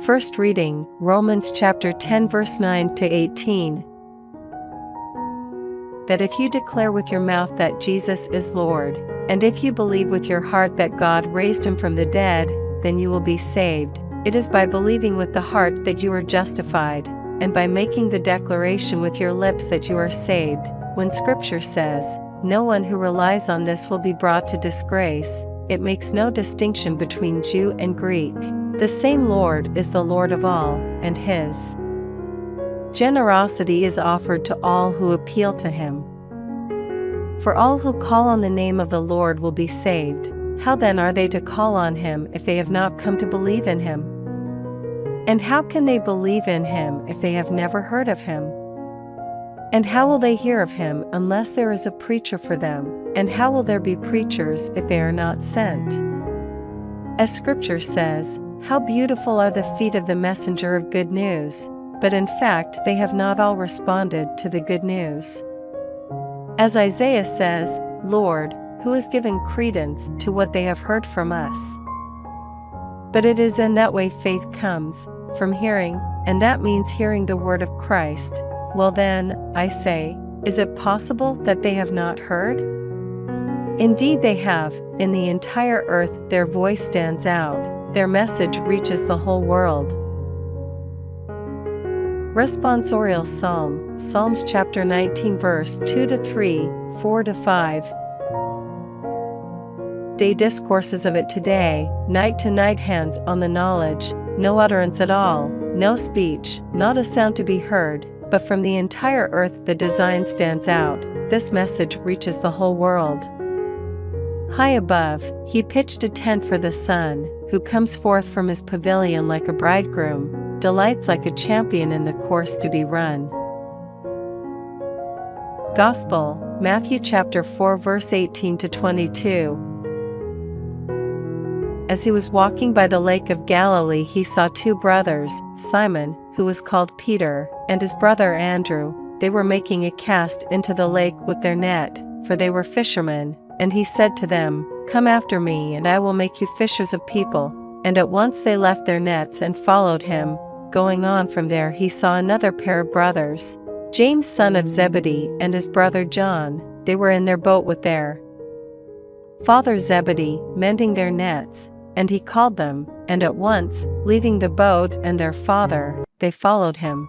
First reading, Romans chapter 10 verse 9 to 18. That if you declare with your mouth that Jesus is Lord, and if you believe with your heart that God raised him from the dead, then you will be saved. It is by believing with the heart that you are justified, and by making the declaration with your lips that you are saved. When Scripture says, "No one who relies on this will be brought to disgrace," it makes no distinction between Jew and Greek. The same Lord is the Lord of all, and his generosity is offered to all who appeal to him. For all who call on the name of the Lord will be saved. How then are they to call on him if they have not come to believe in him? And how can they believe in him if they have never heard of him? And how will they hear of him unless there is a preacher for them? And how will there be preachers if they are not sent? As Scripture says, "How beautiful are the feet of the messenger of good news," but in fact they have not all responded to the good news. As Isaiah says, "Lord, who has given credence to what they have heard from us?" But it is in that way faith comes, from hearing, and that means hearing the word of Christ. Well then, I say, is it possible that they have not heard? Indeed they have. In the entire earth their voice stands out, their message reaches the whole world. Responsorial Psalm, Psalms chapter 19 verse 2 to 3, 4 to 5. Day discourses of it today, night to night hands on the knowledge, no utterance at all, no speech, not a sound to be heard, but from the entire earth the design stands out, this message reaches the whole world. High above, he pitched a tent for the sun, who comes forth from his pavilion like a bridegroom, delights like a champion in the course to be run. Gospel, Matthew chapter 4 verse 18 to 22. As he was walking by the lake of Galilee he saw two brothers, Simon, who was called Peter, and his brother Andrew. They were making a cast into the lake with their net, for they were fishermen, and he said to them, "Come after me and I will make you fishers of people." And at once they left their nets and followed him. Going on from there he saw another pair of brothers, James son of Zebedee and his brother John. They were in their boat with their father Zebedee, mending their nets, and he called them, and at once, leaving the boat and their father, they followed him.